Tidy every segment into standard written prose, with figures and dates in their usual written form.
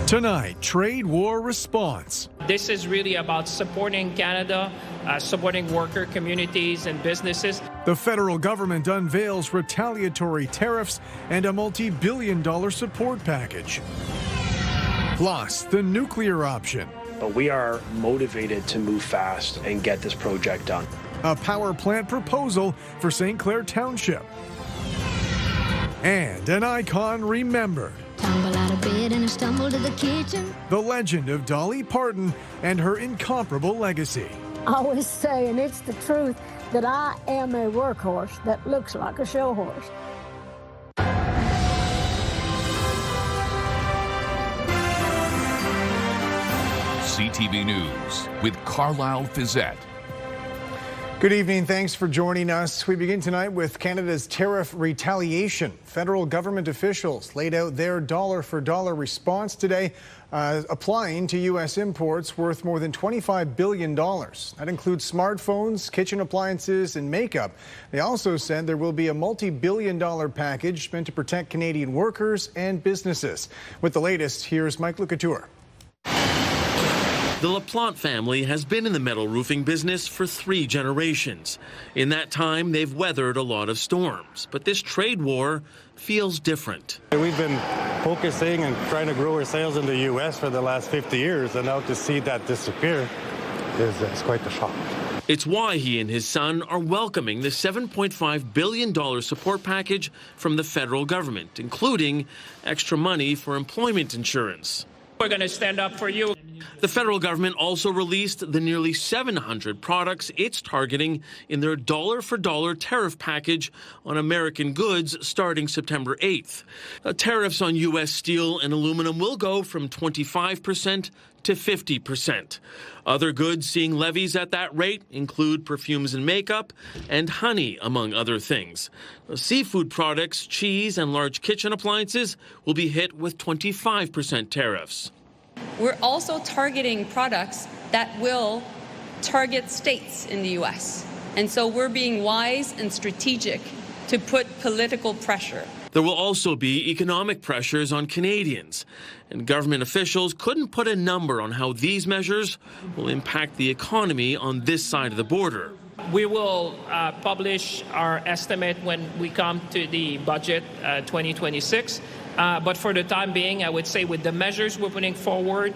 Tonight, trade war response. This is really about supporting Canada, supporting worker communities and businesses. The federal government unveils retaliatory tariffs and a multi-billion-dollar support package. Plus, the nuclear option. But we are motivated to move fast and get this project done. A power plant proposal for St. Clair Township. And an icon remembered. Tumble out of bed and I stumble to the kitchen. The legend of Dolly Parton and her incomparable legacy. I always say, and it's the truth, that I am a workhorse that looks like a show horse. CTV News with Carlyle Fiset. Good evening. Thanks for joining us. We begin tonight with Canada's tariff retaliation. Federal government officials laid out their dollar-for-dollar response today, applying to U.S. imports worth more than $25 billion. That includes smartphones, kitchen appliances, and makeup. They also said there will be a multi-billion-dollar package meant to protect Canadian workers and businesses. With the latest, here's Mike Couture. The LaPlante family has been in the metal roofing business for 3 generations. In that time, they've weathered a lot of storms. But this trade war feels different. We've been focusing and trying to grow our sales in the U.S. for the last 50 years, and now to see that disappear is quite a shock. It's why he and his son are welcoming the $7.5 billion support package from the federal government, including extra money for employment insurance. We're going to stand up for you. The federal government also released the nearly 700 products it's targeting in their dollar-for-dollar tariff package on American goods starting September 8th. Tariffs on U.S. steel and aluminum will go from 25% to 50%. Other goods seeing levies at that rate include perfumes and makeup and honey, among other things. Seafood products, cheese, and large kitchen appliances will be hit with 25% tariffs. We're also targeting products that will target states in the U.S. And so we're being wise and strategic to put political pressure. There will also be economic pressures on Canadians, and government officials couldn't put a number on how these measures will impact the economy on this side of the border. We will publish our estimate when we come to the budget 2026. But for the time being, I would say with the measures we're putting forward,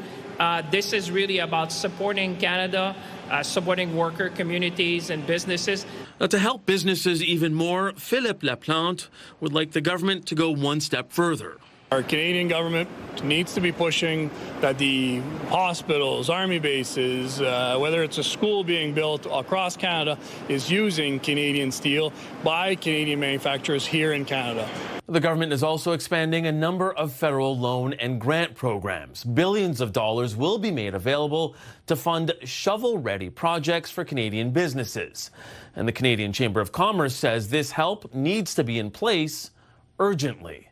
this is really about supporting Canada, supporting worker communities and businesses. Now, to help businesses even more, Philippe Laplante would like the government to go one step further. Our Canadian government needs to be pushing that the hospitals, army bases, whether it's a school being built across Canada, is using Canadian steel by Canadian manufacturers here in Canada. The government is also expanding a number of federal loan and grant programs. Billions of dollars will be made available to fund shovel-ready projects for Canadian businesses. And the Canadian Chamber of Commerce says this help needs to be in place urgently.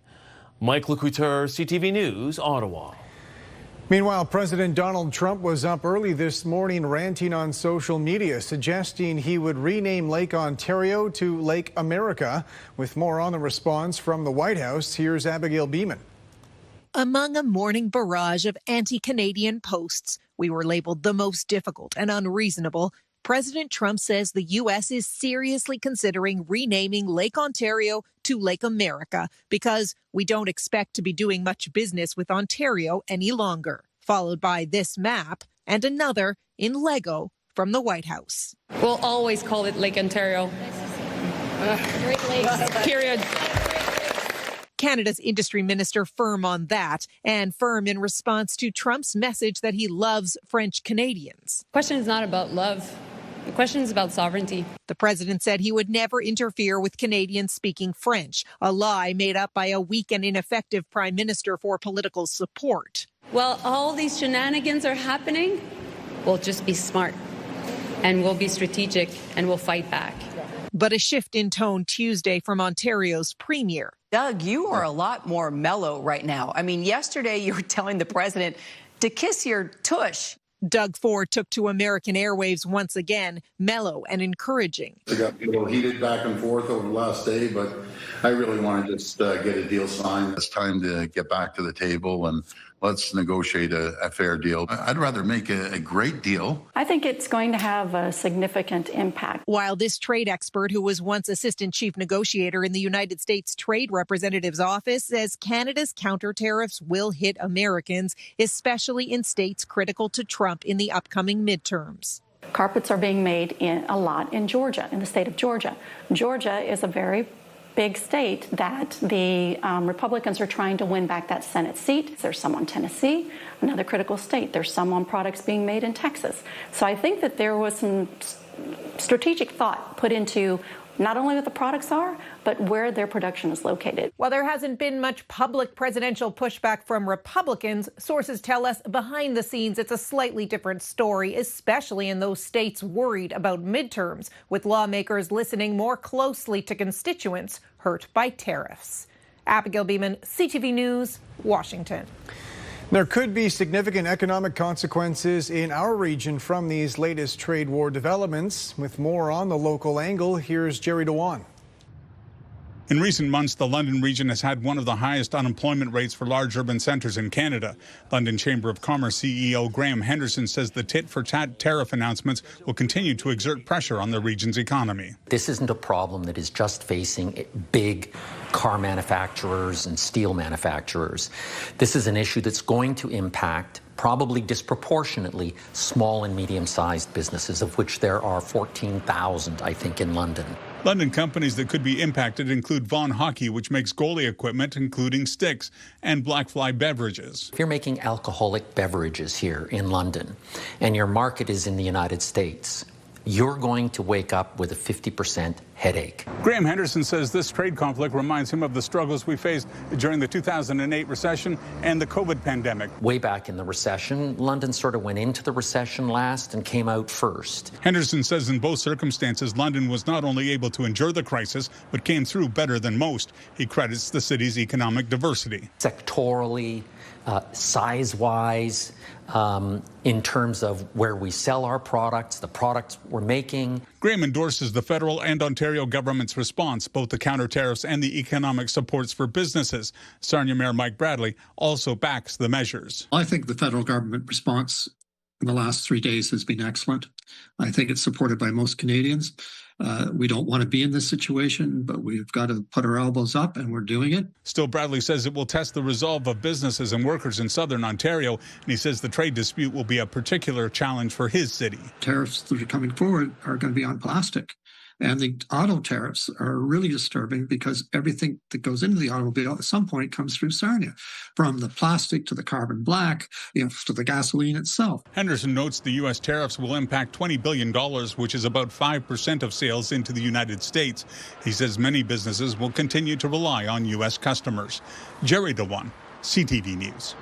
Mike Couture, CTV News, Ottawa. Meanwhile, President Donald Trump was up early this morning ranting on social media, suggesting he would rename Lake Ontario to Lake America. With more on the response from the White House, here's Abigail Beeman. Among a morning barrage of anti-Canadian posts, we were labeled the most difficult and unreasonable. President Trump says the U.S. is seriously considering renaming Lake Ontario to Lake America because we don't expect to be doing much business with Ontario any longer, followed by this map and another in Lego from the White House. We'll always call it Lake Ontario. Great Lakes. Period. Canada's industry minister firm on that, and firm in response to Trump's message that he loves French Canadians. The question is not about love. The question is about sovereignty. The president said he would never interfere with Canadians speaking French, a lie made up by a weak and ineffective prime minister for political support. While all these shenanigans are happening, we'll just be smart and we'll be strategic and we'll fight back. But a shift in tone Tuesday from Ontario's premier. Doug, you are a lot more mellow right now. I mean, yesterday you were telling the president to kiss your tush. Doug Ford took to American airwaves once again, mellow and encouraging. We got a little heated back and forth over the last day, but I really want to just get a deal signed. It's time to get back to the table and let's negotiate a fair deal. I'd rather make a great deal. I think it's going to have a significant impact. While this trade expert, who was once assistant chief negotiator in the United States Trade Representative's office, says Canada's counter tariffs will hit Americans, especially in states critical to Trump in the upcoming midterms. Carpets are being made a lot in Georgia, in the state of Georgia. Georgia is a very big state that the Republicans are trying to win back that Senate seat. There's some on Tennessee, another critical state. There's some on products being made in Texas. So I think that there was some strategic thought put into not only what the products are, but where their production is located. While there hasn't been much public presidential pushback from Republicans, sources tell us behind the scenes it's a slightly different story, especially in those states worried about midterms, with lawmakers listening more closely to constituents hurt by tariffs. Abigail Beeman, CTV News, Washington. There could be significant economic consequences in our region from these latest trade war developments. With more on the local angle, here's Jerry Dewan. In recent months, the London region has had one of the highest unemployment rates for large urban centres in Canada. London Chamber of Commerce CEO Graham Henderson says the tit-for-tat tariff announcements will continue to exert pressure on the region's economy. This isn't a problem that is just facing big car manufacturers and steel manufacturers. This is an issue that's going to impact probably disproportionately small and medium-sized businesses, of which there are 14,000, I think, in London. London companies that could be impacted include Vaughan Hockey, which makes goalie equipment, including sticks, and Blackfly Beverages. If you're making alcoholic beverages here in London and your market is in the United States, you're going to wake up with a 50% headache. Graham Henderson says this trade conflict reminds him of the struggles we faced during the 2008 recession and the COVID pandemic. Way back in the recession, London sort of went into the recession last and came out first. Henderson says in both circumstances, London was not only able to endure the crisis, but came through better than most. He credits the city's economic diversity. Sectorally, size-wise, in terms of where we sell our products, the products we're making. Graham endorses the federal and Ontario government's response, both the counter tariffs and the economic supports for businesses. Sarnia Mayor Mike Bradley also backs the measures. I think the federal government response in the last 3 days has been excellent. I think it's supported by most Canadians. We don't want to be in this situation, but we've got to put our elbows up, and we're doing it. Still, Bradley says it will test the resolve of businesses and workers in southern Ontario, and he says the trade dispute will be a particular challenge for his city. Tariffs that are coming forward are going to be on plastic. And the auto tariffs are really disturbing because everything that goes into the automobile at some point comes through Sarnia, from the plastic to the carbon black, to the gasoline itself. Henderson notes the U.S. tariffs will impact $20 billion, which is about 5% of sales into the United States. He says many businesses will continue to rely on U.S. customers. Jerry Dewan, CTV News.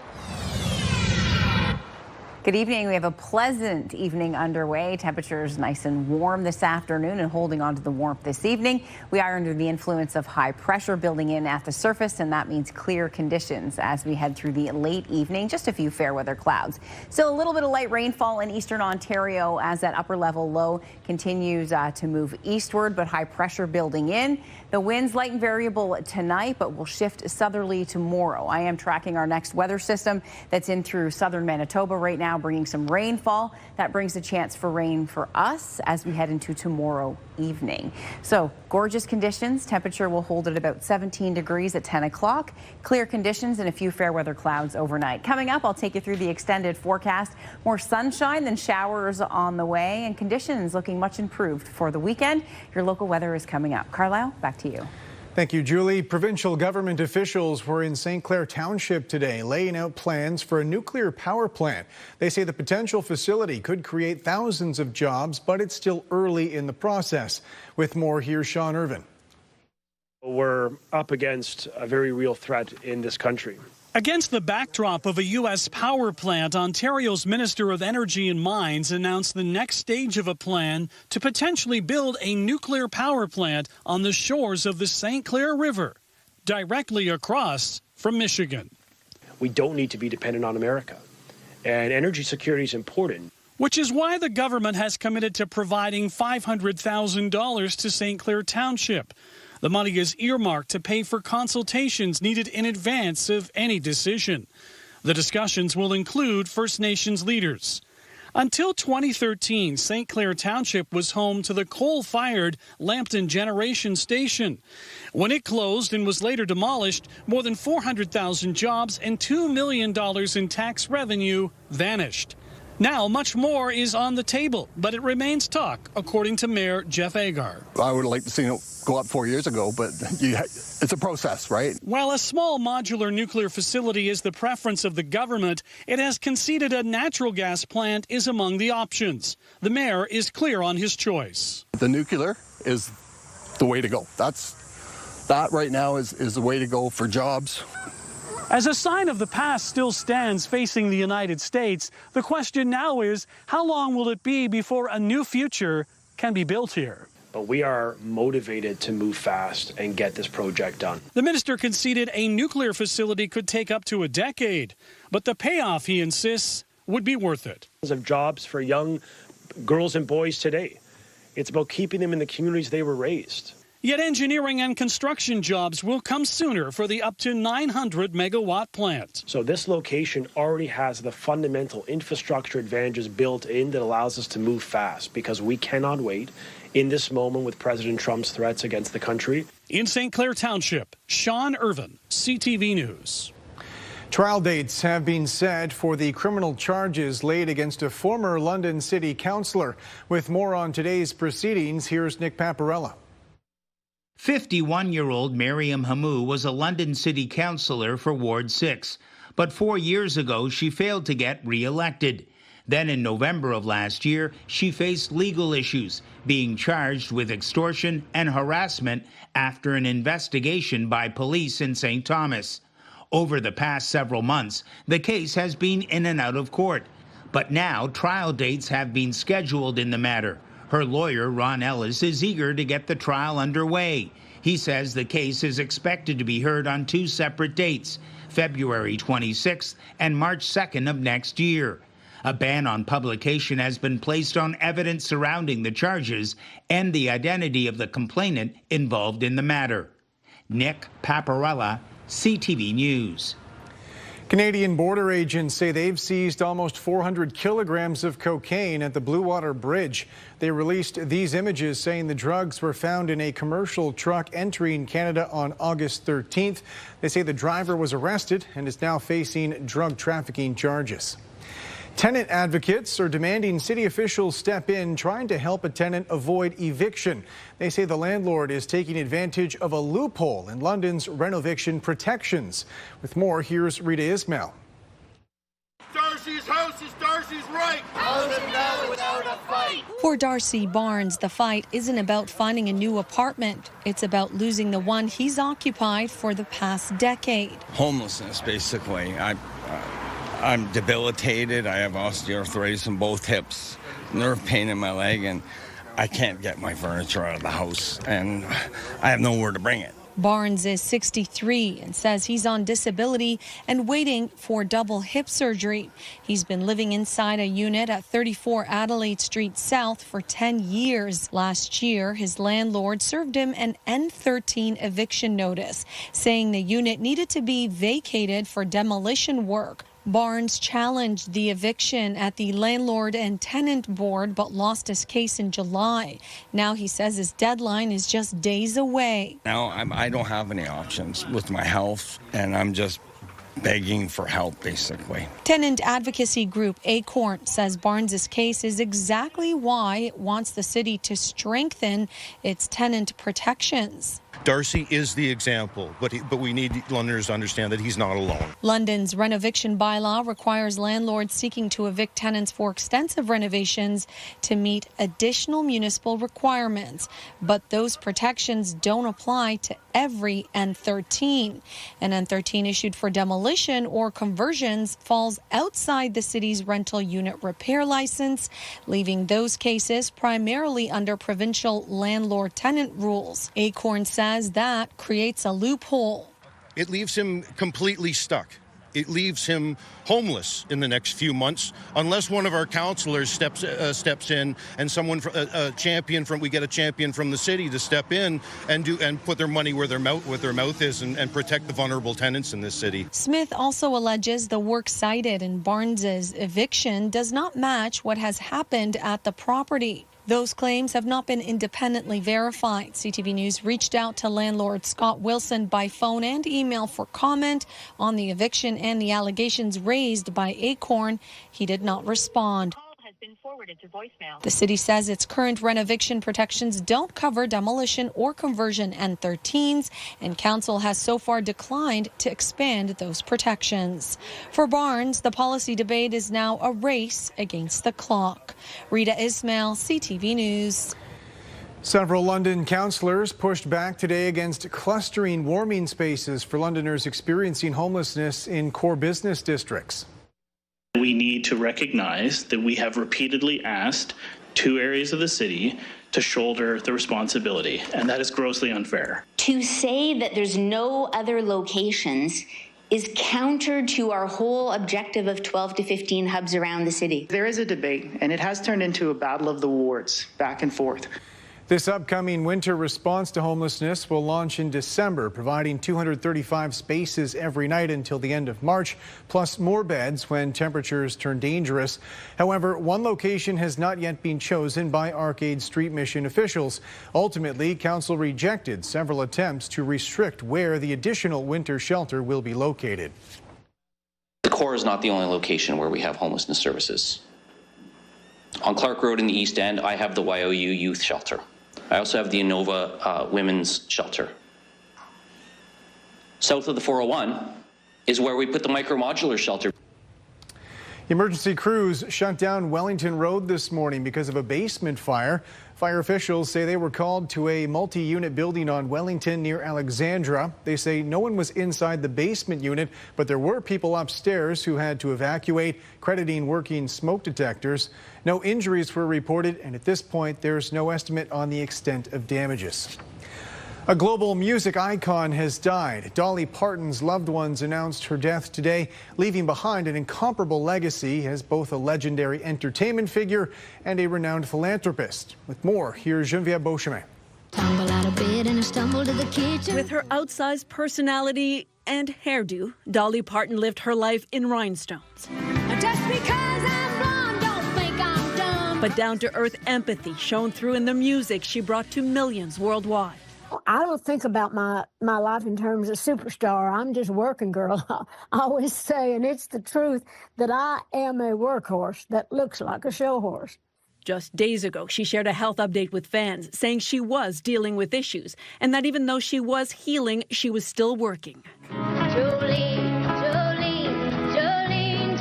Good evening. We have a pleasant evening underway. Temperatures nice and warm this afternoon and holding on to the warmth this evening. We are under the influence of high pressure building in at the surface, and that means clear conditions as we head through the late evening. Just a few fair weather clouds. Still a little bit of light rainfall in eastern Ontario as that upper level low continues to move eastward, but high pressure building in. The winds light and variable tonight, but will shift southerly tomorrow. I am tracking our next weather system that's in through southern Manitoba right now, bringing some rainfall. That brings a chance for rain for us as we head into tomorrow evening. So gorgeous conditions. Temperature will hold at about 17 degrees at 10 o'clock. Clear conditions and a few fair weather clouds overnight. Coming up, I'll take you through the extended forecast. More sunshine than showers on the way, and conditions looking much improved for the weekend. Your local weather is coming up. Carlyle, back to you. Thank you, Julie. Provincial government officials were in St. Clair Township today laying out plans for a nuclear power plant. They say the potential facility could create thousands of jobs, but it's still early in the process. With more, here's Sean Irvin. We're up against a very real threat in this country. Against the backdrop of a U.S. power plant, Ontario's Minister of Energy and Mines announced the next stage of a plan to potentially build a nuclear power plant on the shores of the St. Clair River, directly across from Michigan. We don't need to be dependent on America, and energy security is important. Which is why the government has committed to providing $500,000 to St. Clair Township. The money is earmarked to pay for consultations needed in advance of any decision. The discussions will include First Nations leaders. Until 2013, St. Clair Township was home to the coal-fired Lambton Generation Station. When it closed and was later demolished, more than 400,000 jobs and $2 million in tax revenue vanished. Now, much more is on the table, but it remains talk, according to Mayor Jeff Agar. I would like to see it go up 4 years ago, but it's a process, right? While a small modular nuclear facility is the preference of the government, it has conceded a natural gas plant is among the options. The mayor is clear on his choice. The nuclear is the way to go. That right now is the way to go for jobs. As a sign of the past still stands facing the United States, the question now is, how long will it be before a new future can be built here? But we are motivated to move fast and get this project done. The minister conceded a nuclear facility could take up to a decade, but the payoff, he insists, would be worth it. Of jobs for young girls and boys today. It's about keeping them in the communities they were raised. Yet engineering and construction jobs will come sooner for the up to 900 megawatt plant. So this location already has the fundamental infrastructure advantages built in that allows us to move fast, because we cannot wait in this moment with President Trump's threats against the country. In St. Clair Township, Sean Irvin, CTV News. Trial dates have been set for the criminal charges laid against a former London City councillor. With more on today's proceedings, here's Nick Paparella. 51-year-old Mariam Hamou was a London City councillor for Ward 6, but 4 years ago she failed to get re-elected. Then in November of last year, she faced legal issues, being charged with extortion and harassment after an investigation by police in St. Thomas. Over the past several months, the case has been in and out of court, but now trial dates have been scheduled in the matter. Her lawyer, Ron Ellis, is eager to get the trial underway. He says the case is expected to be heard on 2 separate dates, February 26th and March 2nd of next year. A ban on publication has been placed on evidence surrounding the charges and the identity of the complainant involved in the matter. Nick Paparella, CTV News. Canadian border agents say they've seized almost 400 kilograms of cocaine at the Blue Water Bridge. They released these images saying the drugs were found in a commercial truck entering Canada on August 13th. They say the driver was arrested and is now facing drug trafficking charges. Tenant advocates are demanding city officials step in, trying to help a tenant avoid eviction. They say the landlord is taking advantage of a loophole in London's renoviction protections. With more, here's Rita Ismail. Darcy's house is Darcy's right. How's it now without a fight? For Darcy Barnes, the fight isn't about finding a new apartment. It's about losing the one he's occupied for the past decade. Homelessness, basically. I'm debilitated. I have osteoarthritis in both hips, nerve pain in my leg, and I can't get my furniture out of the house, and I have nowhere to bring it. Barnes is 63 and says he's on disability and waiting for double hip surgery. He's been living inside a unit at 34 Adelaide Street South for 10 years. Last year, his landlord served him an N13 eviction notice, saying the unit needed to be vacated for demolition work. Barnes challenged the eviction at the Landlord and Tenant Board but lost his case in July. Now he says his deadline is just days away. Now I don't have any options with my health, and I'm just begging for help, basically. Tenant advocacy group Acorn says Barnes' case is exactly why it wants the city to strengthen its tenant protections. Darcy is the example, but we need Londoners to understand that he's not alone. London's renoviction bylaw requires landlords seeking to evict tenants for extensive renovations to meet additional municipal requirements, but those protections don't apply to every N13. An N13 issued for demolition or conversions falls outside the city's rental unit repair license, leaving those cases primarily under provincial landlord-tenant rules. Acorn says that creates a loophole. It leaves him completely stuck. it leaves him homeless in the next few months unless one of our councillors steps in and someone a champion from we get a champion from the city to step in and put their money where their mouth is and protect the vulnerable tenants in this city. Smith also alleges the work cited in Barnes's eviction does not match what has happened at the property. Those claims have not been independently verified. CTV News reached out to landlord Scott Wilson by phone and email for comment on the eviction and the allegations raised by Acorn. He did not respond. The city says its current rent eviction protections don't cover demolition or conversion N13s, and council has so far declined to expand those protections. For Barnes, the policy debate is now a race against the clock. Rita Ismail, CTV News. Several London councillors pushed back today against clustering warming spaces for Londoners experiencing homelessness in core business districts. We need to recognize that we have repeatedly asked 2 areas of the city to shoulder the responsibility, and that is grossly unfair. To say that there's no other locations is counter to our whole objective of 12 to 15 hubs around the city. There is a debate, and it has turned into a battle of the wards, back and forth. This upcoming winter response to homelessness will launch in December, providing 235 spaces every night until the end of March, plus more beds when temperatures turn dangerous. However, one location has not yet been chosen by Arcade Street Mission officials. Ultimately, council rejected several attempts to restrict where the additional winter shelter will be located. The core is not the only location where we have homelessness services. On Clark Road in the East End, I have the YOU Youth Shelter. I also have the Innova Women's Shelter. South of the 401 is where we put the micro-modular shelter. Emergency crews shut down Wellington Road this morning because of a basement fire. Fire officials say they were called to a multi-unit building on Wellington near Alexandra. They say no one was inside the basement unit, but there were people upstairs who had to evacuate, crediting working smoke detectors. No injuries were reported, and at this point, there's no estimate on the extent of damages. A global music icon has died. Dolly Parton's loved ones announced her death today, leaving behind an incomparable legacy as both a legendary entertainment figure and a renowned philanthropist. With more, here's Geneviève Beauchemin. With her outsized personality and hairdo, Dolly Parton lived her life in rhinestones. Just because I'm blonde, don't think I'm dumb. But down-to-earth empathy shone through in the music she brought to millions worldwide. I don't think about my life in terms of superstar. I'm just a working girl. I always say, and it's the truth, that I am a workhorse that looks like a show horse. Just days ago, she shared a health update with fans, saying she was dealing with issues and that even though she was healing, she was still working. Jolene, Jolene, Jolene,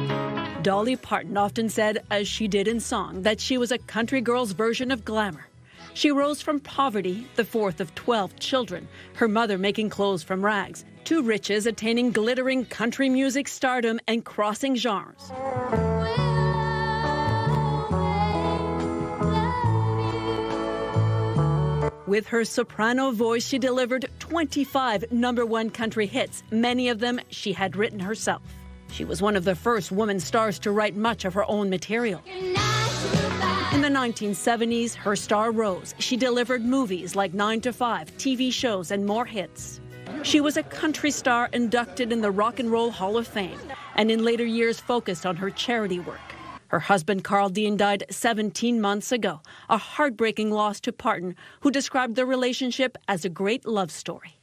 Jolene. Dolly Parton often said, as she did in song, that she was a country girl's version of glamour. She rose from poverty, the fourth of 12 children, her mother making clothes from rags, to riches, attaining glittering country music stardom and crossing genres. With her soprano voice, she delivered 25 #1 country hits, many of them she had written herself. She was one of the first women stars to write much of her own material. In the 1970s, her star rose. She delivered movies like 9 to 5, TV shows, and more hits. She was a country star inducted in the Rock and Roll Hall of Fame, and in later years focused on her charity work. Her husband, Carl Dean, died 17 months ago, a heartbreaking loss to Parton, who described their relationship as a great love story.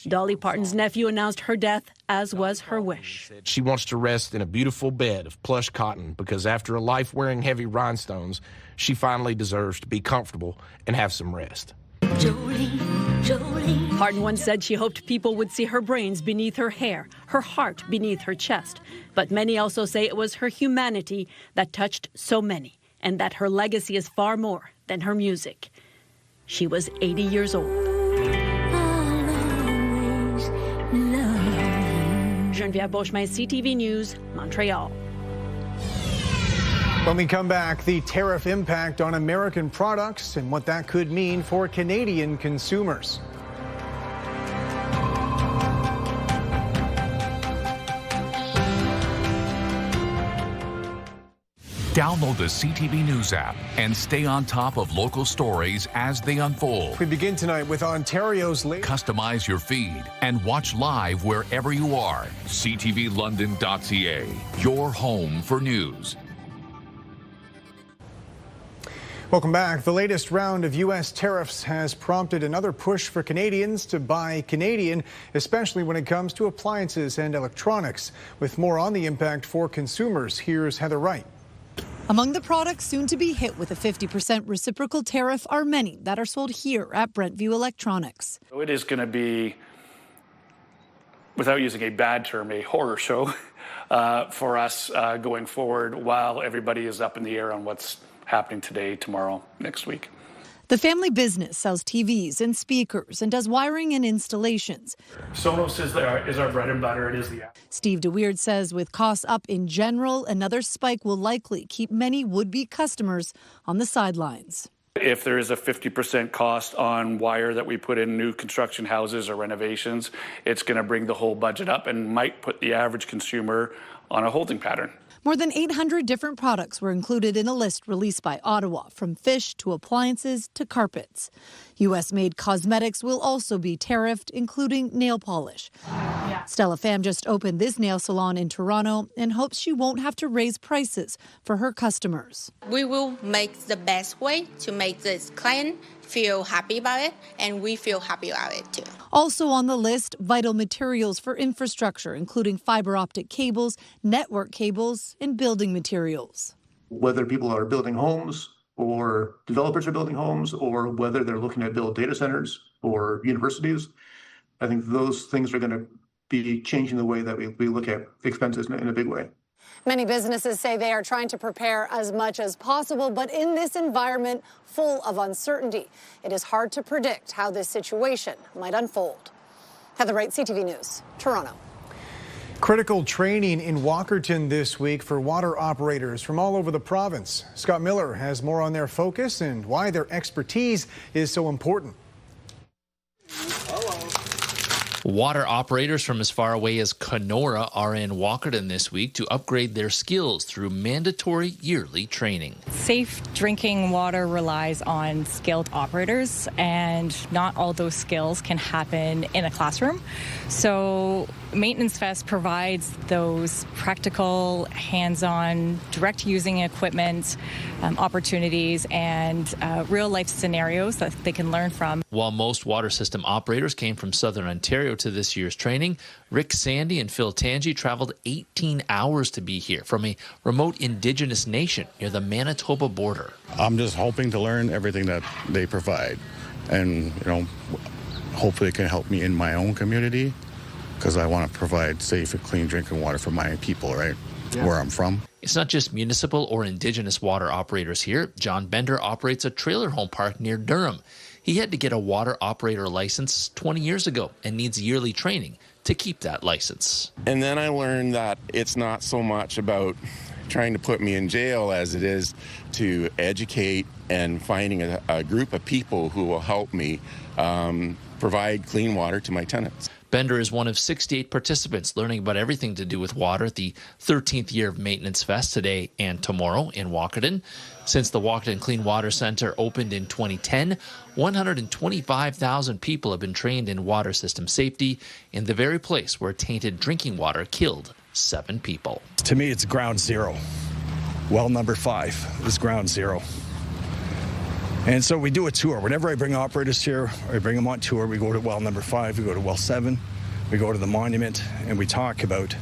Dolly Parton's nephew announced her death, as was her wish. She wants to rest in a beautiful bed of plush cotton because after a life wearing heavy rhinestones, she finally deserves to be comfortable and have some rest. Jolene, Jolene. Parton once said she hoped people would see her brains beneath her hair, her heart beneath her chest. But many also say it was her humanity that touched so many, and that her legacy is far more than her music. She was 80 years old. Geneviève Beauchemin, CTV News, Montreal. When we come back, the tariff impact on American products and what that could mean for Canadian consumers. Download the CTV News app and stay on top of local stories as they unfold. We begin tonight with Ontario's Customize your feed and watch live wherever you are. ctvlondon.ca, your home for news. Welcome back. The latest round of U.S. tariffs has prompted another push for Canadians to buy Canadian, especially when it comes to appliances and electronics. With more on the impact for consumers, here's Heather Wright. Among the products soon to be hit with a 50% reciprocal tariff are many that are sold here at Brentview Electronics. It is going to be, without using a bad term, a horror show for us going forward while everybody is up in the air on what's happening today, tomorrow, next week. The family business sells TVs and speakers and does wiring and installations. Sonos is our bread and butter. It is the app. Steve DeWeerd says with costs up in general, another spike will likely keep many would-be customers on the sidelines. If there is a 50% cost on wire that we put in new construction houses or renovations, it's going to bring the whole budget up and might put the average consumer on a holding pattern. More than 800 different products were included in a list released by Ottawa, from fish to appliances to carpets. U.S.-made cosmetics will also be tariffed, including nail polish. Stella Pham just opened this nail salon in Toronto and hopes she won't have to raise prices for her customers. We will make the best way to make this client feel happy about it, and we feel happy about it too. Also on the list, vital materials for infrastructure, including fiber optic cables, network cables, and building materials. Whether people are building homes or developers are building homes, or whether they're looking to build data centers or universities, I think those things are going to be changing the way that we look at expenses in a big way. Many businesses say they are trying to prepare as much as possible, but in this environment full of uncertainty, it is hard to predict how this situation might unfold. Heather Wright, CTV News, Toronto. Critical training in Walkerton this week for water operators from all over the province. Scott Miller has more on their focus and why their expertise is so important. Water operators from as far away as Kenora are in Walkerton this week to upgrade their skills through mandatory yearly training. Safe drinking water relies on skilled operators, and not all those skills can happen in a classroom. So Maintenance Fest provides those practical, hands-on, direct using equipment opportunities and real-life scenarios that they can learn from. While most water system operators came from Southern Ontario to this year's training, Rick Sandy and Phil Tangi traveled 18 hours to be here from a remote Indigenous nation near the Manitoba border. I'm just hoping to learn everything that they provide, and hopefully it can help me in my own community, because I want to provide safe and clean drinking water for my people, right? Yeah. Where I'm from. It's not just municipal or Indigenous water operators here. John Bender operates a trailer home park near Durham. He had to get a water operator license 20 years ago and needs yearly training to keep that license. And then I learned that it's not so much about trying to put me in jail as it is to educate and finding a group of people who will help me provide clean water to my tenants. Bender is one of 68 participants learning about everything to do with water at the 13th year of Maintenance Fest today and tomorrow in Walkerton. Since the Walkerton Clean Water Centre opened in 2010, 125,000 people have been trained in water system safety in the very place where tainted drinking water killed 7 people. To me, it's ground zero. Well number 5 is ground zero. And so we do a tour. Whenever I bring operators here, or I bring them on tour, we go to well number 5, we go to well 7, we go to the monument, and we talk about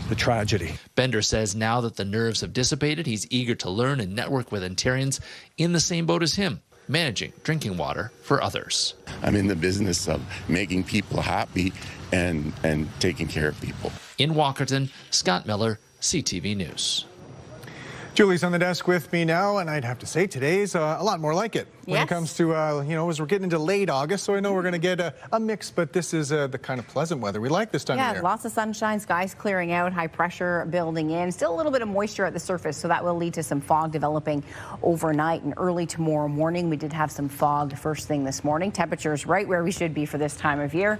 the tragedy. Bender says now that the nerves have dissipated, he's eager to learn and network with Ontarians in the same boat as him, managing drinking water for others. I'm in the business of making people happy and taking care of people. In Walkerton, Scott Miller, CTV News. Julie's on the desk with me now, and I'd have to say today's a lot more like it when it comes to, as we're getting into late August, so I know we're going to get a mix, but this is the kind of pleasant weather we like this time of year. Yeah, lots of sunshine, skies clearing out, high pressure building in, still a little bit of moisture at the surface, so that will lead to some fog developing overnight and early tomorrow morning. We did have some fog first thing this morning. Temperatures right where we should be for this time of year.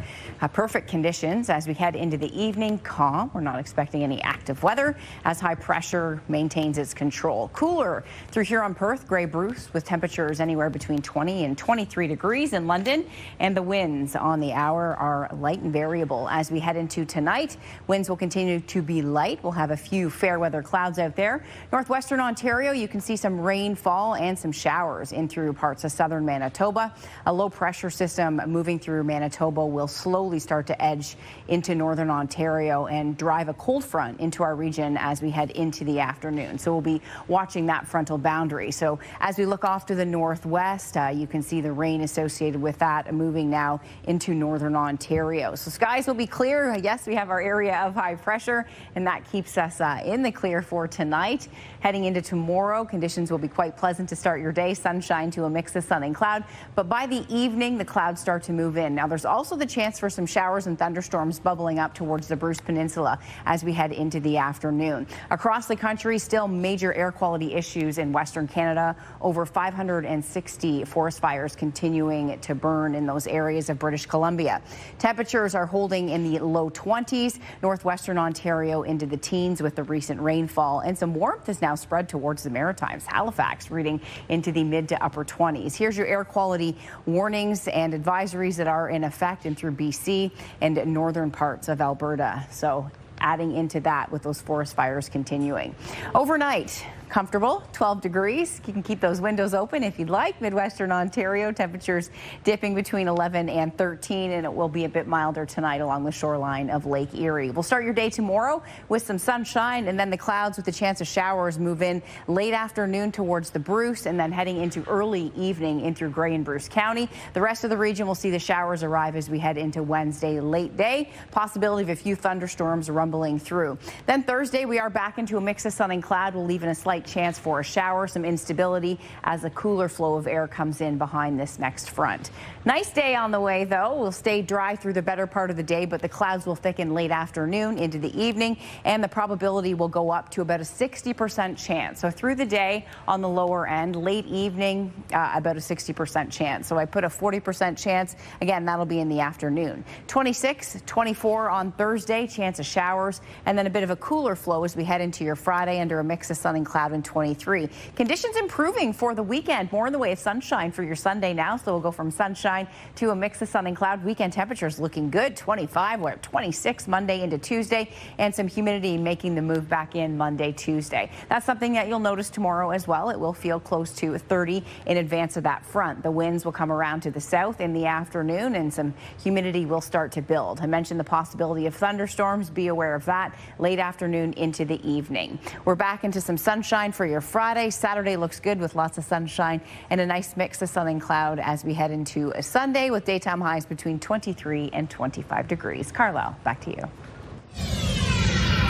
Perfect conditions as we head into the evening. Calm. We're not expecting any active weather as high pressure maintains its control control. Cooler through here on Perth, Grey Bruce, with temperatures anywhere between 20 and 23 degrees in London. And the winds on the hour are light and variable. As we head into tonight, winds will continue to be light. We'll have a few fair weather clouds out there. Northwestern Ontario, you can see some rainfall and some showers in through parts of southern Manitoba. A low pressure system moving through Manitoba will slowly start to edge into northern Ontario and drive a cold front into our region as we head into the afternoon. So we'll be watching that frontal boundary. So as we look off to the northwest, you can see the rain associated with that moving now into northern Ontario. So skies will be clear. Yes, we have our area of high pressure, and that keeps us in the clear for tonight. Heading into tomorrow, conditions will be quite pleasant to start your day. Sunshine to a mix of sun and cloud. But by the evening, the clouds start to move in. Now, there's also the chance for some showers and thunderstorms bubbling up towards the Bruce Peninsula as we head into the afternoon. Across the country, still major air quality issues in Western Canada. Over 560 forest fires continuing to burn in those areas of British Columbia. Temperatures are holding in the low 20s. Northwestern Ontario into the teens with the recent rainfall, and some warmth is now spread towards the Maritimes. Halifax reading into the mid to upper 20s. Here's your air quality warnings and advisories that are in effect in through BC and northern parts of Alberta. So adding into that with those forest fires continuing. Overnight, comfortable, 12 degrees. You can keep those windows open if you'd like. Midwestern Ontario, temperatures dipping between 11 and 13, and it will be a bit milder tonight along the shoreline of Lake Erie. We'll start your day tomorrow with some sunshine, and then the clouds with the chance of showers move in late afternoon towards the Bruce, and then heading into early evening in through Grey and Bruce County. The rest of the region will see the showers arrive as we head into Wednesday late day. Possibility of a few thunderstorms rumbling through. Then Thursday, we are back into a mix of sun and cloud. We'll leave in a slight chance for a shower, some instability as a cooler flow of air comes in behind this next front. Nice day on the way, though. We'll stay dry through the better part of the day, but the clouds will thicken late afternoon into the evening, and the probability will go up to about a 60% chance. So through the day on the lower end, late evening, about a 60% chance. So I put a 40% chance. Again, that'll be in the afternoon. 26, 24 on Thursday, chance of showers, and then a bit of a cooler flow as we head into your Friday under a mix of sun and cloud in 23. Conditions improving for the weekend, more in the way of sunshine for your Sunday now. So we'll go from sunshine to a mix of sun and cloud. Weekend temperatures looking good, 25, we're at 26 Monday into Tuesday, and some humidity making the move back in Monday, Tuesday. That's something that you'll notice tomorrow as well. It will feel close to 30 in advance of that front. The winds will come around to the south in the afternoon, and some humidity will start to build. I mentioned the possibility of thunderstorms. Be aware of that late afternoon into the evening. We're back into some sunshine for your Friday. Saturday looks good with lots of sunshine and a nice mix of sun and cloud as we head into a Sunday with daytime highs between 23 and 25 degrees. Carlyle, back to you.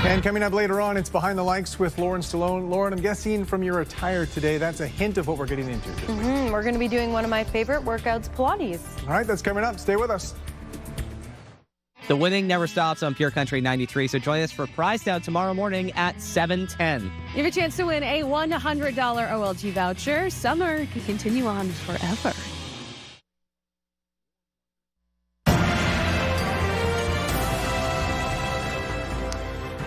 And coming up later on, it's Behind the Likes with Lauren Stallone. Lauren, I'm guessing from your attire today, that's a hint of what we're getting into. We're going to be doing one of my favorite workouts, Pilates. All right, that's coming up. Stay with us. The winning never stops on Pure Country 93, so join us for Prize Down tomorrow morning at 7:10. You have a chance to win a $100 OLG voucher. Summer can continue on forever.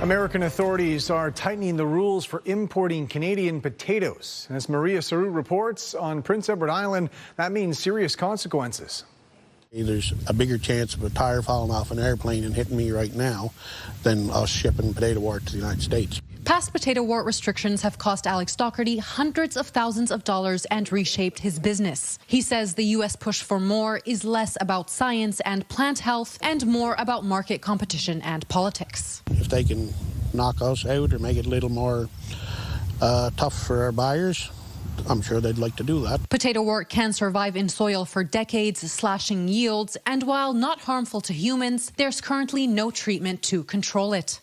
American authorities are tightening the rules for importing Canadian potatoes. As Maria Saru reports, on Prince Edward Island, that means serious consequences. There's a bigger chance of a tire falling off an airplane and hitting me right now than us shipping potato wort to the United States. Past potato wort restrictions have cost Alex Doherty hundreds of thousands of dollars and reshaped his business. He says the U.S. push for more is less about science and plant health and more about market competition and politics. If they can knock us out or make it a little more tough for our buyers, I'm sure they'd like to do that. Potato wort can survive in soil for decades, slashing yields, and while not harmful to humans, there's currently no treatment to control it.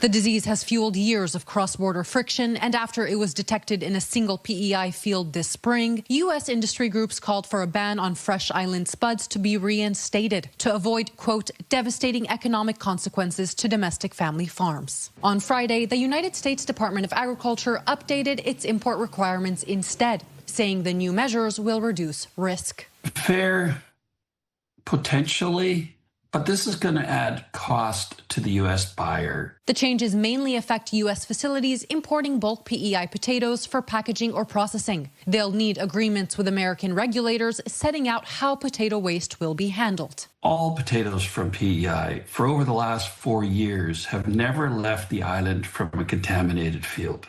The disease has fueled years of cross-border friction, and after it was detected in a single PEI field this spring, U.S. industry groups called for a ban on fresh island spuds to be reinstated to avoid, quote, devastating economic consequences to domestic family farms. On Friday, the United States Department of Agriculture updated its import requirements instead, saying the new measures will reduce risk. Fair, potentially, but this is going to add cost to the U.S. buyer. The changes mainly affect U.S. facilities importing bulk PEI potatoes for packaging or processing. They'll need agreements with American regulators setting out how potato waste will be handled. All potatoes from PEI for over the last 4 years have never left the island from a contaminated field.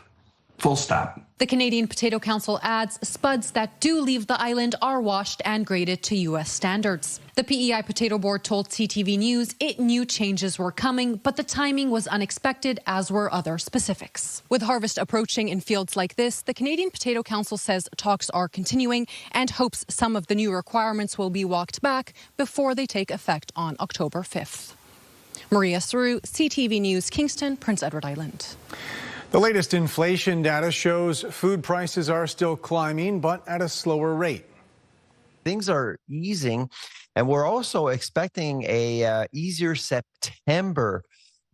Full stop. The Canadian Potato Council adds spuds that do leave the island are washed and graded to U.S. standards. The PEI Potato Board told CTV News it knew changes were coming, but the timing was unexpected, as were other specifics. With harvest approaching in fields like this, the Canadian Potato Council says talks are continuing and hopes some of the new requirements will be walked back before they take effect on October 5th. Maria Saru, CTV News, Kingston, Prince Edward Island. The latest inflation data shows food prices are still climbing, but at a slower rate. Things are easing, and we're also expecting a easier September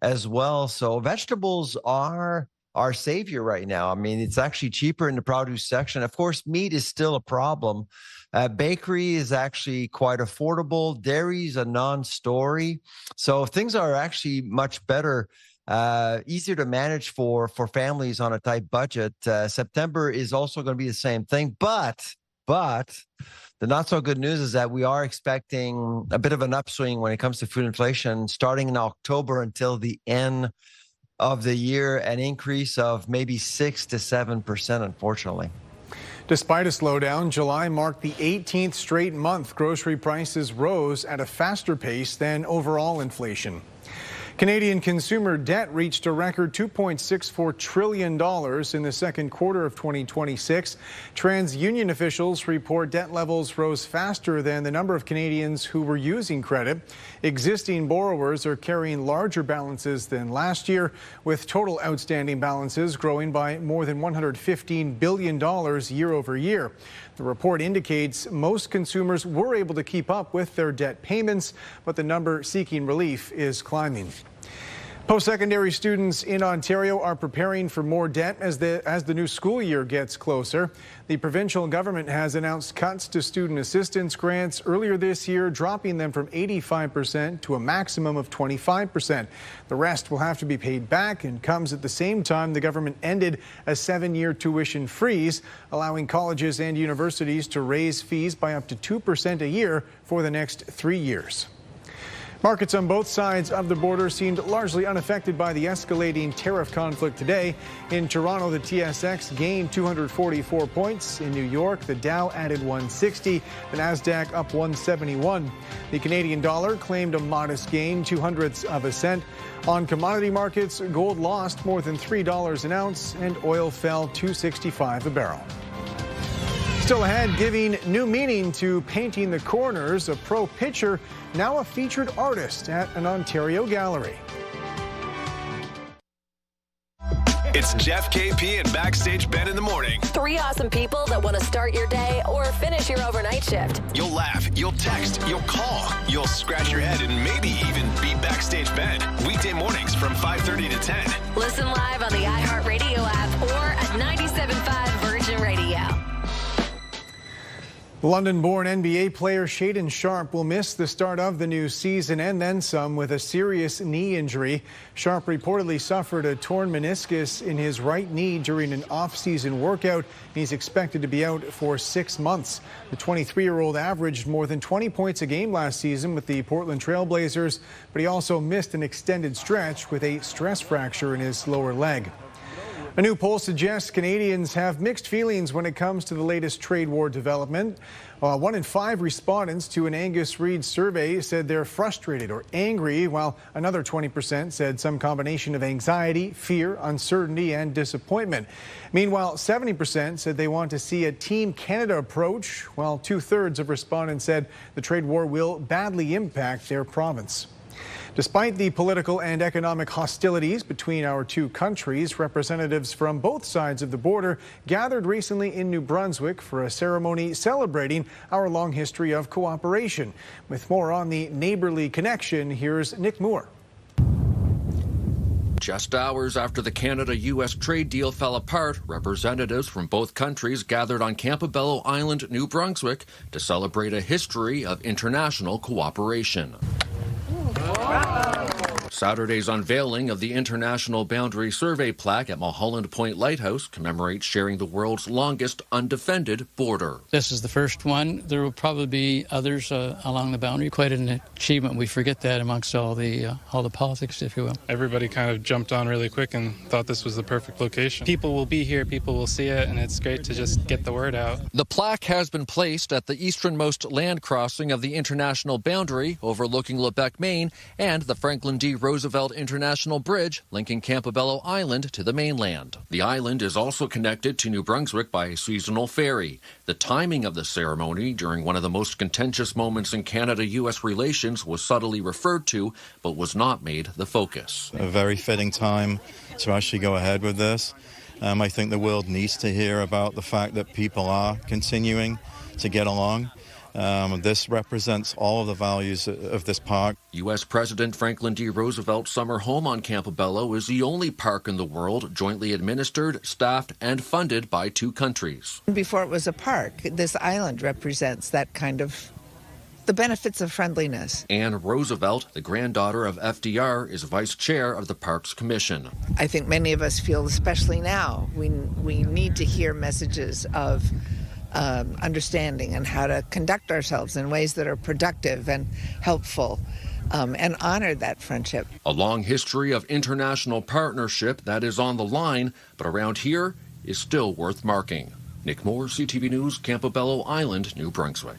as well. So vegetables are our savior right now. I mean, it's actually cheaper in the produce section. Of course, meat is still a problem. Bakery is actually quite affordable. Dairy is a non-story. So things are actually much better. Easier to manage for families on a tight budget. September is also going to be the same thing, but the not so good news is that we are expecting a bit of an upswing when it comes to food inflation starting in October until the end of the year, an increase of maybe 6 to 7%, unfortunately. Despite a slowdown, July marked the 18th straight month grocery prices rose at a faster pace than overall inflation. Canadian consumer debt reached a record $2.64 trillion in the second quarter of 2026. TransUnion officials report debt levels rose faster than the number of Canadians who were using credit. Existing borrowers are carrying larger balances than last year, with total outstanding balances growing by more than $115 billion year over year. The report indicates most consumers were able to keep up with their debt payments, but the number seeking relief is climbing. Post-secondary students in Ontario are preparing for more debt as the new school year gets closer. The provincial government has announced cuts to student assistance grants earlier this year, dropping them from 85% to a maximum of 25%. The rest will have to be paid back and comes at the same time the government ended a 7-year tuition freeze, allowing colleges and universities to raise fees by up to 2% a year for the next 3 years. Markets on both sides of the border seemed largely unaffected by the escalating tariff conflict today. In Toronto, the TSX gained 244 points. In New York, the Dow added 160, the Nasdaq up 171. The Canadian dollar claimed a modest gain, 0.02 cents. On commodity markets, gold lost more than $3 an ounce, and oil fell $2.65 a barrel. Still ahead, giving new meaning to painting the corners, a pro pitcher, now a featured artist at an Ontario gallery. It's Jeff, KP, and Backstage Ben in the morning. 3 awesome people that want to start your day or finish your overnight shift. You'll laugh, you'll text, you'll call, you'll scratch your head, and maybe even beat Backstage Ben. Weekday mornings from 5:30 to 10. Listen live on the iHeartRadio app or at 97.5 Virgin Radio. London-born NBA player Shaedon Sharpe will miss the start of the new season and then some with a serious knee injury. Sharpe reportedly suffered a torn meniscus in his right knee during an off-season workout. He's expected to be out for 6 months. The 23-year-old averaged more than 20 points a game last season with the Portland Trail Blazers, but he also missed an extended stretch with a stress fracture in his lower leg. A new poll suggests Canadians have mixed feelings when it comes to the latest trade war development. 1 in 5 respondents to an Angus Reid survey said they're frustrated or angry, while another 20% said some combination of anxiety, fear, uncertainty, and disappointment. Meanwhile, 70% said they want to see a Team Canada approach, while 2/3 of respondents said the trade war will badly impact their province. Despite the political and economic hostilities between our two countries, representatives from both sides of the border gathered recently in New Brunswick for a ceremony celebrating our long history of cooperation. With more on the neighborly connection, here's Nick Moore. Just hours after the Canada-U.S. trade deal fell apart, representatives from both countries gathered on Campobello Island, New Brunswick, to celebrate a history of international cooperation. Saturday's unveiling of the International Boundary Survey plaque at Mulholland Point Lighthouse commemorates sharing the world's longest undefended border. This is the first one. There will probably be others along the boundary. Quite an achievement. We forget that amongst all the politics, if you will. Everybody kind of jumped on really quick and thought this was the perfect location. People will be here, people will see it, and it's great to just get the word out. The plaque has been placed at the easternmost land crossing of the international boundary overlooking Lebec, Maine, and the Franklin D. Roosevelt International Bridge linking Campobello Island to the mainland. The island is also connected to New Brunswick by a seasonal ferry. The timing of the ceremony during one of the most contentious moments in Canada-U.S. relations was subtly referred to, but was not made the focus. A very fitting time to actually go ahead with this. I think the world needs to hear about the fact that people are continuing to get along. This represents all of the values of this park. U.S. President Franklin D. Roosevelt's summer home on Campobello is the only park in the world jointly administered, staffed, and funded by two countries. Before it was a park, this island represents that kind of the benefits of friendliness. Anne Roosevelt, the granddaughter of FDR, is vice chair of the Parks Commission. I think many of us feel, especially now, we need to hear messages of understanding and how to conduct ourselves in ways that are productive and helpful, and honor that friendship. A long history of international partnership that is on the line, but around here is still worth marking. Nick Moore, CTV News, Campobello Island, New Brunswick.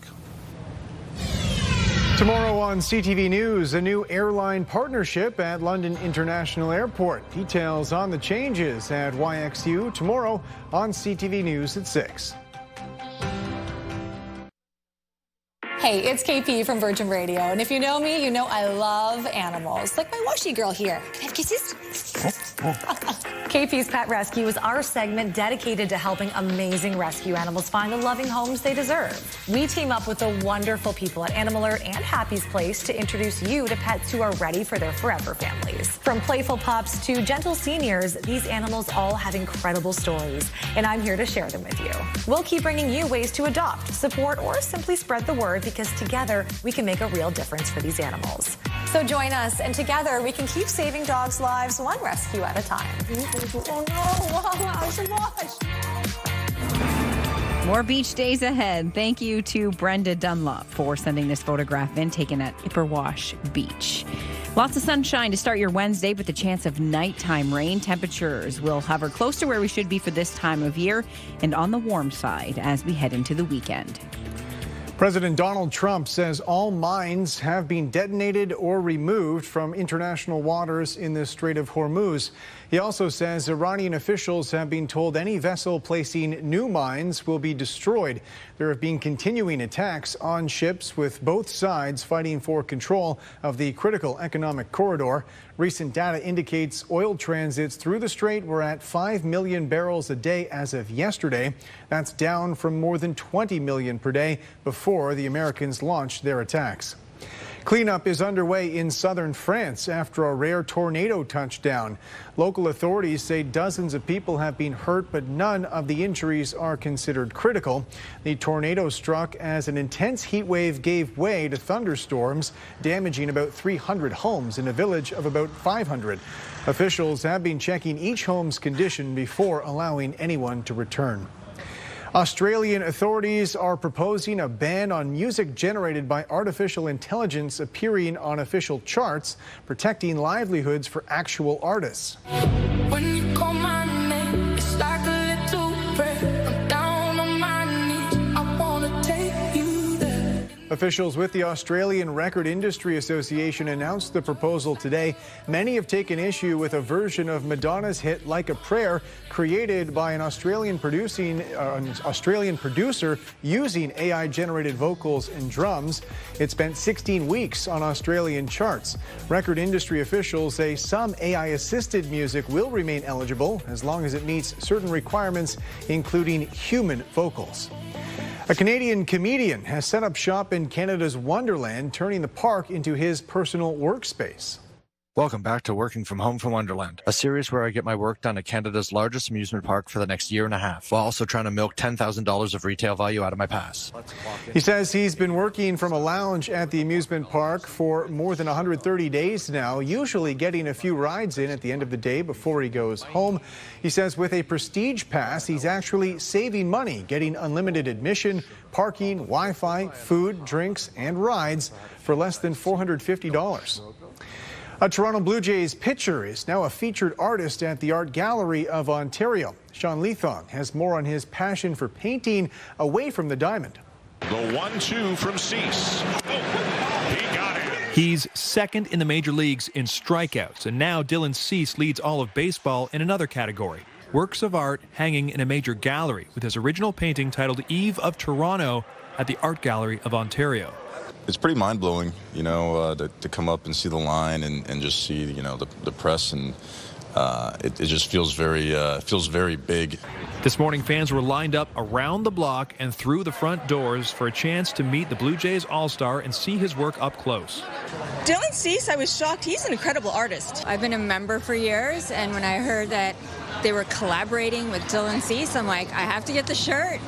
Tomorrow on CTV News, a new airline partnership at London International Airport. Details on the changes at YXU tomorrow on CTV News at 6. Hey, it's KP from Virgin Radio, and if you know me, you know I love animals, like my washi girl here. Can I have kisses? KP's Pet Rescue is our segment dedicated to helping amazing rescue animals find the loving homes they deserve. We team up with the wonderful people at Animal Alert and Happy's Place to introduce you to pets who are ready for their forever families. From playful pups to gentle seniors, these animals all have incredible stories, and I'm here to share them with you. We'll keep bringing you ways to adopt, support, or simply spread the word, because together we can make a real difference for these animals. So join us, and together we can keep saving dogs' lives one rescue at a time. Oh no, I should watch. More beach days ahead. Thank you to Brenda Dunlop for sending this photograph in, taken at Ipperwash Beach. Lots of sunshine to start your Wednesday, with the chance of nighttime rain. Temperatures will hover close to where we should be for this time of year, and on the warm side as we head into the weekend. President Donald Trump says all mines have been detonated or removed from international waters in the Strait of Hormuz. He also says Iranian officials have been told any vessel placing new mines will be destroyed. There have been continuing attacks on ships, with both sides fighting for control of the critical economic corridor. Recent data indicates oil transits through the strait were at 5 million barrels a day as of yesterday. That's down from more than 20 million per day before the Americans launched their attacks. Cleanup is underway in southern France after a rare tornado touched down. Local authorities say dozens of people have been hurt, but none of the injuries are considered critical. The tornado struck as an intense heat wave gave way to thunderstorms, damaging about 300 homes in a village of about 500. Officials have been checking each home's condition before allowing anyone to return. Australian authorities are proposing a ban on music generated by artificial intelligence appearing on official charts, protecting livelihoods for actual artists. When you call my name, it's like a little prayer. I'm down on my knees. I wanna take you there. Officials with the Australian Record Industry Association announced the proposal today. Many have taken issue with a version of Madonna's hit Like a Prayer created by an Australian producer using AI-generated vocals and drums. It spent 16 weeks on Australian charts. Record industry officials say some AI-assisted music will remain eligible as long as it meets certain requirements, including human vocals. A Canadian comedian has set up shop in Canada's Wonderland, turning the park into his personal workspace. Welcome back to Working from Home from Wonderland, a series where I get my work done at Canada's largest amusement park for the next year and a half, while also trying to milk $10,000 of retail value out of my pass. He says he's been working from a lounge at the amusement park for more than 130 days now, usually getting a few rides in at the end of the day before he goes home. He says with a prestige pass, he's actually saving money, getting unlimited admission, parking, Wi-Fi, food, drinks, and rides for less than $450. A Toronto Blue Jays pitcher is now a featured artist at the Art Gallery of Ontario. Sean Leathong has more on his passion for painting away from the diamond. The 1-2 from Cease. He got it. He's second in the major leagues in strikeouts, and now Dylan Cease leads all of baseball in another category. Works of art hanging in a major gallery with his original painting titled Eve of Toronto at the Art Gallery of Ontario. It's pretty mind-blowing, to come up and see the line and just see, the press, and it just feels very big. This morning, fans were lined up around the block and through the front doors for a chance to meet the Blue Jays All-Star and see his work up close. Dylan Cease, I was shocked. He's an incredible artist. I've been a member for years, and when I heard that they were collaborating with Dylan Cease, I'm like, I have to get the shirt.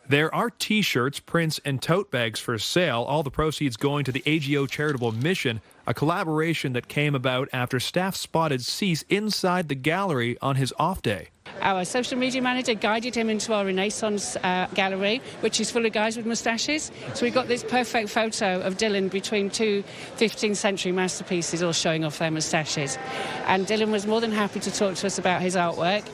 There are T-shirts, prints, and tote bags for sale, all the proceeds going to the AGO charitable mission, a collaboration that came about after staff spotted Cease inside the gallery on his off day. Our social media manager guided him into our Renaissance gallery, which is full of guys with moustaches. So we got this perfect photo of Dylan between two 15th century masterpieces all showing off their moustaches. And Dylan was more than happy to talk to us about his artwork.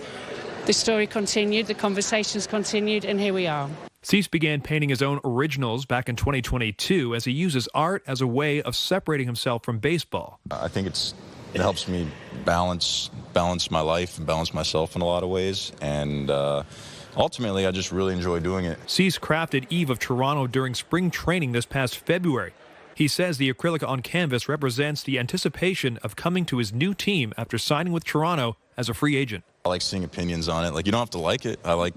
The story continued, the conversations continued, and here we are. Cease began painting his own originals back in 2022 as he uses art as a way of separating himself from baseball. I think it helps me balance my life and balance myself in a lot of ways, and ultimately I just really enjoy doing it. Cease crafted Eve of Toronto during spring training this past February. He says the acrylic on canvas represents the anticipation of coming to his new team after signing with Toronto as a free agent. I like seeing opinions on it. You don't have to like it. I like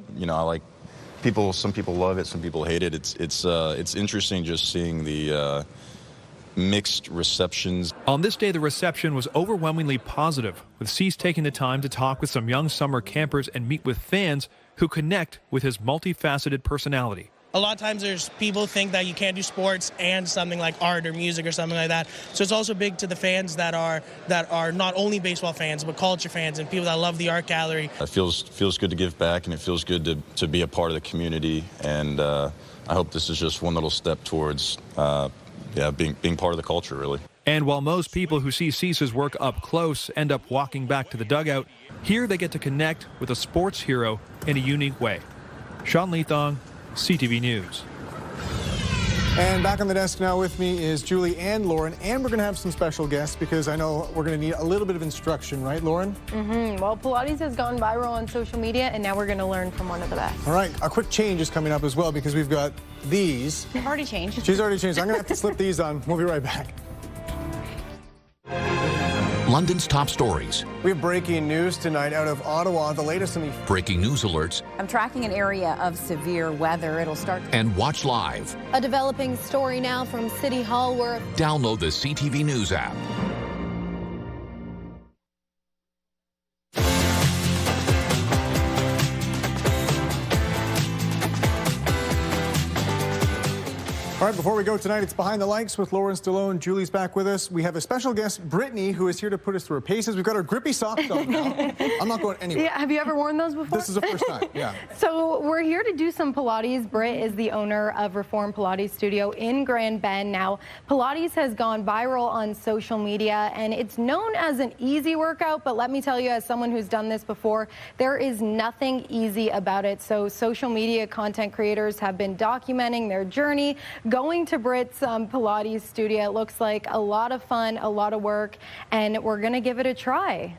people. Some people love it. Some people hate it. It's interesting just seeing the mixed receptions. On this day, the reception was overwhelmingly positive, with Cease taking the time to talk with some young summer campers and meet with fans who connect with his multifaceted personality. A lot of times there's people think that you can't do sports and something like art or music or something like that. So it's also big to the fans that are not only baseball fans, but culture fans and people that love the art gallery. It feels good to give back, and it feels good to be a part of the community. And I hope this is just one little step towards being part of the culture, really. And while most people who see Cease's work up close end up walking back to the dugout, here they get to connect with a sports hero in a unique way. Sean Leathong, CTV News. And back on the desk now with me is Julie and Lauren, and we're going to have some special guests because I know we're going to need a little bit of instruction, right, Lauren? Well, Pilates has gone viral on social media, and now we're going to learn from one of the best. All right, a quick change is coming up as well because we've got these. I've already changed. She's already changed. I'm going to have to slip these on. We'll be right back. London's top stories. We have breaking news tonight out of Ottawa. The latest in the breaking news alerts. I'm tracking an area of severe weather. It'll start. And watch live. A developing story now from City Hall where. Download the CTV News app. All right, before we go tonight, it's Behind the Lights with Lauren Stallone. Julie's back with us. We have a special guest, Brittany, who is here to put us through her paces. We've got our grippy socks on now. I'm not going anywhere. Yeah, have you ever worn those before? This is the first time, yeah. So we're here to do some Pilates. Britt is the owner of Reform Pilates Studio in Grand Bend. Now, Pilates has gone viral on social media, and it's known as an easy workout, but let me tell you, as someone who's done this before, there is nothing easy about it. So social media content creators have been documenting their journey, going to Britt's Pilates studio. It looks like a lot of fun, a lot of work, and we're going to give it a try.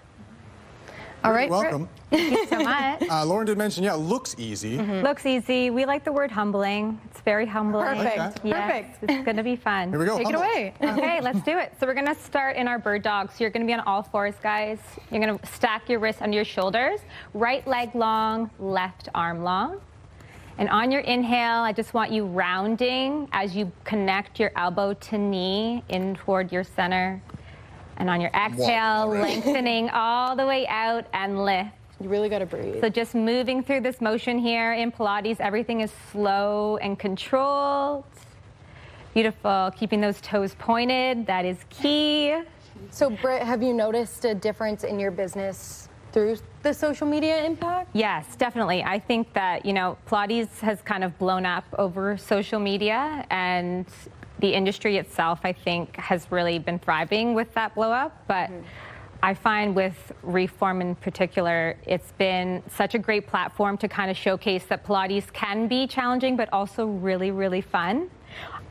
All right, welcome. Thank you so much. Lauren did mention, yeah, it looks easy. Looks easy. We like the word humbling. It's very humbling. Perfect. Yes, Perfect. It's going to be fun. Here we go. Take it away. Okay, let's do it. So we're going to start in our bird dog. So you're going to be on all fours, guys. You're going to stack your wrists under your shoulders. Right leg long, left arm long. And on your inhale, I just want you rounding as you connect your elbow to knee in toward your center. And on your exhale, lengthening all the way out and lift. You really got to breathe. So just moving through this motion here in Pilates, everything is slow and controlled. Beautiful. Keeping those toes pointed, that is key. So, Britt, have you noticed a difference in your business through the social media impact? Yes, definitely. I think that, you know, Pilates has kind of blown up over social media, and the industry itself, I think, has really been thriving with that blow up. But I find with Reform in particular, it's been such a great platform to kind of showcase that Pilates can be challenging, but also really, really fun.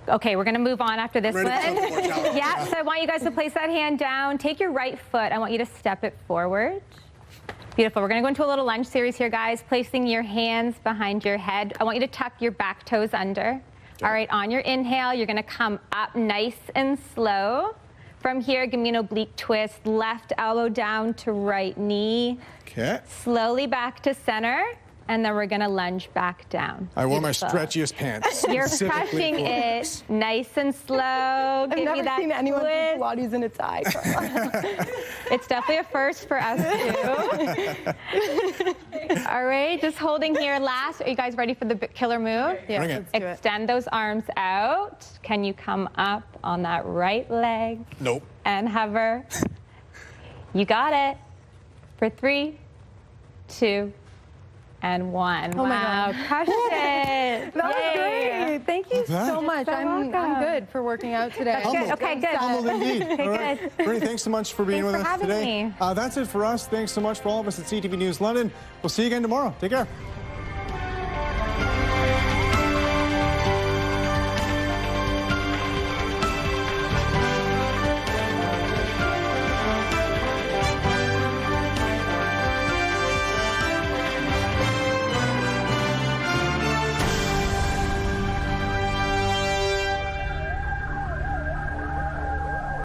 Okay, we're going to move on after this one. Yeah, so I want you guys to place that hand down. Take your right foot. I want you to step it forward. Beautiful. We're going to go into a little lunge series here, guys. Placing your hands behind your head. I want you to tuck your back toes under. All right, on your inhale, you're going to come up nice and slow. From here, give me an oblique twist. Left elbow down to right knee. Okay. Slowly back to center. And then we're going to lunge back down. I wore my stretchiest pants. You're crushing it nice and slow. I've never seen anyone do Pilates in its eye. It's definitely a first for us, too. All right, just holding here last. Are you guys ready for the killer move? Yeah, let's do it. Extend those arms out. Can you come up on that right leg? Nope. And hover. You got it. For 3, 2, and 1. Oh my Wow, God. crushed it. That was great. Thank you so much. I'm good for working out today. That's good. Okay, good. Humbled indeed. Okay, All right. good. Brittany, thanks so much for being with us today. That's it for us. Thanks so much for all of us at CTV News London. We'll see you again tomorrow. Take care.